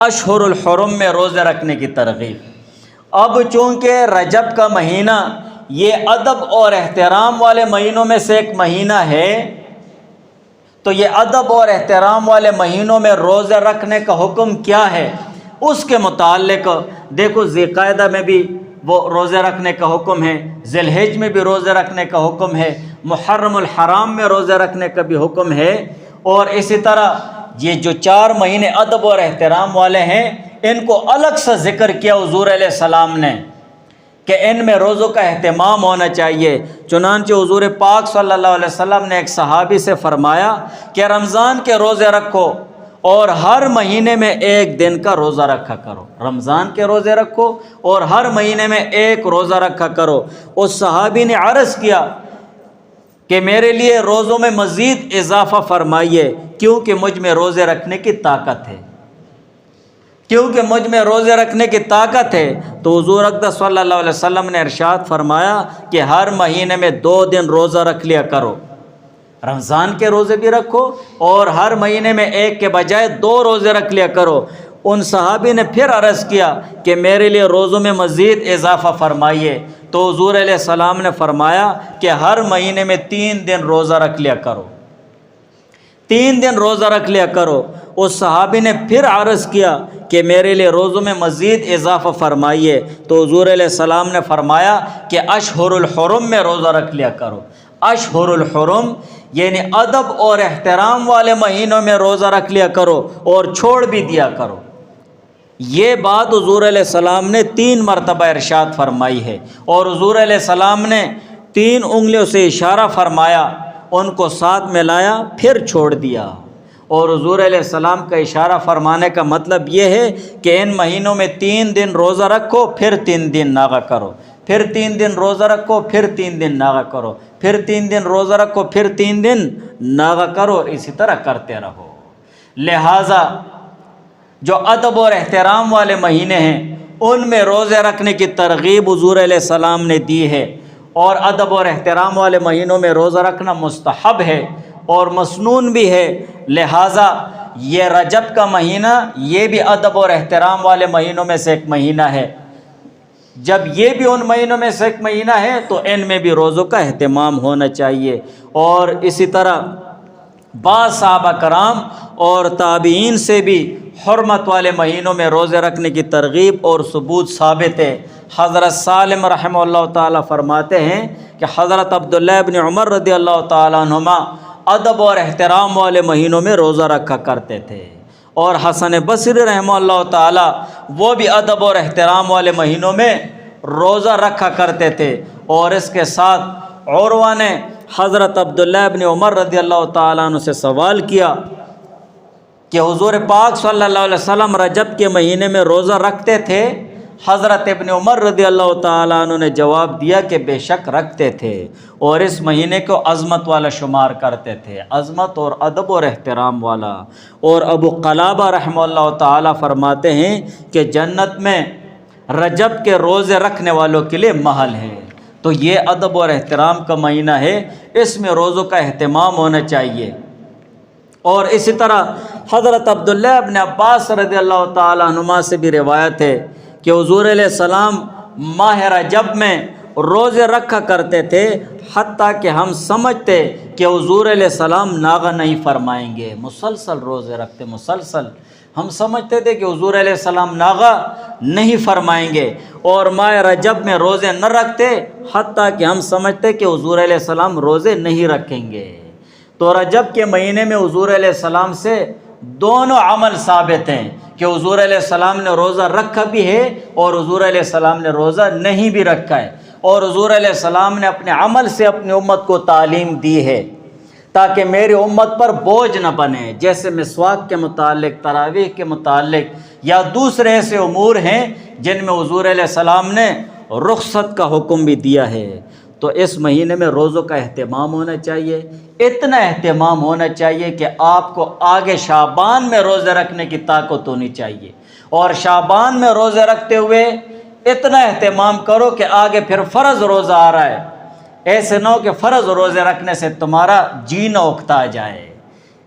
اشہر الحرم میں روزے رکھنے کی ترغیب۔ اب چونکہ رجب کا مہینہ یہ ادب اور احترام والے مہینوں میں سے ایک مہینہ ہے، تو یہ ادب اور احترام والے مہینوں میں روزے رکھنے کا حکم کیا ہے، اس کے متعلق دیکھو ذی القعدہ میں بھی وہ روزے رکھنے کا حکم ہے، ذی الحجہ میں بھی روزے رکھنے کا حکم ہے، محرم الحرام میں روزے رکھنے کا بھی حکم ہے، اور اسی طرح یہ جو 4 مہینے ادب اور احترام والے ہیں ان کو الگ سے ذکر کیا حضور علیہ السلام نے کہ ان میں روزوں کا اہتمام ہونا چاہیے۔ چنانچہ حضور پاک صلی اللہ علیہ وسلم نے ایک صحابی سے فرمایا کہ رمضان کے روزے رکھو اور ہر مہینے میں 1 دن کا روزہ رکھا کرو، رمضان کے روزے رکھو اور ہر مہینے میں 1 روزہ رکھا کرو۔ اس صحابی نے عرض کیا کہ میرے لیے روزوں میں مزید اضافہ فرمائیے، کیونکہ مجھ میں روزے رکھنے کی طاقت ہے، کیونکہ مجھ میں روزے رکھنے کی طاقت ہے۔ تو حضور اقدس صلی اللہ علیہ وسلم نے ارشاد فرمایا کہ ہر مہینے میں 2 دن روزہ رکھ لیا کرو، رمضان کے روزے بھی رکھو اور ہر مہینے میں 1 کے بجائے 2 روزے رکھ لیا کرو۔ ان صحابی نے پھر عرض کیا کہ میرے لیے روزوں میں مزید اضافہ فرمائیے، تو حضور علیہ السلام نے فرمایا کہ ہر مہینے میں 3 دن روزہ رکھ لیا کرو، 3 دن روزہ رکھ لیا کرو۔ اس صحابی نے پھر عرض کیا کہ میرے لیے روزوں میں مزید اضافہ فرمائیے، تو حضور علیہ السلام نے فرمایا کہ اشہر الحرم میں روزہ رکھ لیا کرو۔ اشہر الحرم یعنی ادب اور احترام والے مہینوں میں روزہ رکھ لیا کرو اور چھوڑ بھی دیا کرو۔ یہ بات حضور علیہ السلام نے 3 مرتبہ ارشاد فرمائی ہے، اور حضور علیہ السلام نے 3 انگلیوں سے اشارہ فرمایا، ان کو ساتھ میں لایا پھر چھوڑ دیا۔ اور حضور علیہ السلام کا اشارہ فرمانے کا مطلب یہ ہے کہ ان مہینوں میں 3 دن روزہ رکھو پھر 3 دن ناغہ کرو، پھر 3 دن روزہ رکھو پھر 3 دن ناغہ کرو، پھر 3 دن روزہ رکھو پھر 3 دن ناغہ کرو، اسی طرح کرتے رہو۔ لہٰذا جو ادب اور احترام والے مہینے ہیں ان میں روزے رکھنے کی ترغیب حضور علیہ السلام نے دی ہے، اور ادب اور احترام والے مہینوں میں روزہ رکھنا مستحب ہے اور مسنون بھی ہے۔ لہٰذا یہ رجب کا مہینہ یہ بھی ادب اور احترام والے مہینوں میں سے ایک مہینہ ہے۔ جب یہ بھی ان مہینوں میں سے ایک مہینہ ہے تو ان میں بھی روزوں کا اہتمام ہونا چاہیے۔ اور اسی طرح بعض صحابہ کرام اور تابعین سے بھی حرمت والے مہینوں میں روزے رکھنے کی ترغیب اور ثبوت ثابت ہے۔ حضرت سالم رحمہ اللہ تعالیٰ فرماتے ہیں کہ حضرت عبداللہ ابن عمر رضی اللہ تعالیٰ عنہما ادب اور احترام والے مہینوں میں روزہ رکھا کرتے تھے، اور حسن بصری رحمہ اللہ تعالیٰ وہ بھی ادب اور احترام والے مہینوں میں روزہ رکھا کرتے تھے۔ اور اس کے ساتھ عروہ نے حضرت عبداللہ ابن عمر رضی اللہ تعالیٰ عنہ سے سوال کیا کہ حضور پاک صلی اللہ علیہ وسلم رجب کے مہینے میں روزہ رکھتے تھے؟ حضرت ابن عمر رضی اللہ تعالیٰ عنہ نے جواب دیا کہ بے شک رکھتے تھے، اور اس مہینے کو عظمت والا شمار کرتے تھے، عظمت اور ادب اور احترام والا۔ اور ابو قلابہ رحمہ اللہ تعالیٰ فرماتے ہیں کہ جنت میں رجب کے روزے رکھنے والوں کے لیے محل ہے۔ تو یہ ادب اور احترام کا مہینہ ہے، اس میں روزوں کا اہتمام ہونا چاہیے۔ اور اسی طرح حضرت عبداللہ ابن عباس رضی اللہ تعالیٰ عنہما سے بھی روایت ہے کہ حضور علیہ السلام ماہ رجب میں روزے رکھا کرتے تھے، حتیٰ کہ ہم سمجھتے کہ حضور علیہ السلام ناغہ نہیں فرمائیں گے، مسلسل روزے رکھتے، مسلسل ہم سمجھتے تھے کہ حضور علیہ السلام ناغہ نہیں فرمائیں گے، اور ماہ رجب میں روزے نہ رکھتے، حتیٰ کہ ہم سمجھتے کہ حضور علیہ السلام روزے نہیں رکھیں گے۔ تو رجب کے مہینے میں حضور علیہ السلام سے دونوں عمل ثابت ہیں کہ حضور علیہ السلام نے روزہ رکھا بھی ہے اور حضور علیہ السلام نے روزہ نہیں بھی رکھا ہے، اور حضور علیہ السلام نے اپنے عمل سے اپنی امت کو تعلیم دی ہے تاکہ میری امت پر بوجھ نہ بنے، جیسے مسواک کے متعلق، تراویح کے متعلق، یا دوسرے ایسے امور ہیں جن میں حضور علیہ السلام نے رخصت کا حکم بھی دیا ہے۔ تو اس مہینے میں روزوں کا اہتمام ہونا چاہیے، اتنا اہتمام ہونا چاہیے کہ آپ کو آگے شعبان میں روزے رکھنے کی طاقت ہونی چاہیے، اور شعبان میں روزے رکھتے ہوئے اتنا اہتمام کرو کہ آگے پھر فرض روزہ آ رہا ہے، ایسے نہ ہو کہ فرض روزے رکھنے سے تمہارا جی نہ اکتا جائے،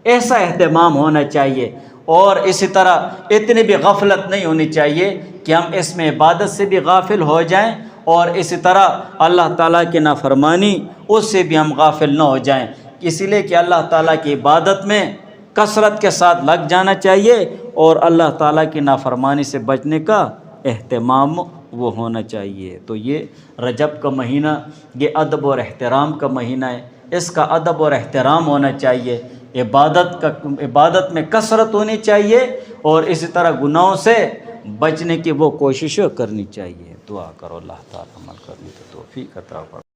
ایسا اہتمام ہونا چاہیے۔ اور اسی طرح اتنی بھی غفلت نہیں ہونی چاہیے کہ ہم اس میں عبادت سے بھی غافل ہو جائیں، اور اسی طرح اللہ تعالیٰ کی نافرمانی اس سے بھی ہم غافل نہ ہو جائیں۔ اسی لیے کہ اللہ تعالیٰ کی عبادت میں کثرت کے ساتھ لگ جانا چاہیے، اور اللہ تعالیٰ کی نافرمانی سے بچنے کا اہتمام وہ ہونا چاہیے۔ تو یہ رجب کا مہینہ یہ ادب اور احترام کا مہینہ ہے، اس کا ادب اور احترام ہونا چاہیے، عبادت میں کثرت ہونی چاہیے، اور اسی طرح گناہوں سے بچنے کی وہ کوشش کرنی چاہیے۔ دعا کرو اللہ تعالیٰ عمل کرنے کی توفیق عطا فرمائے۔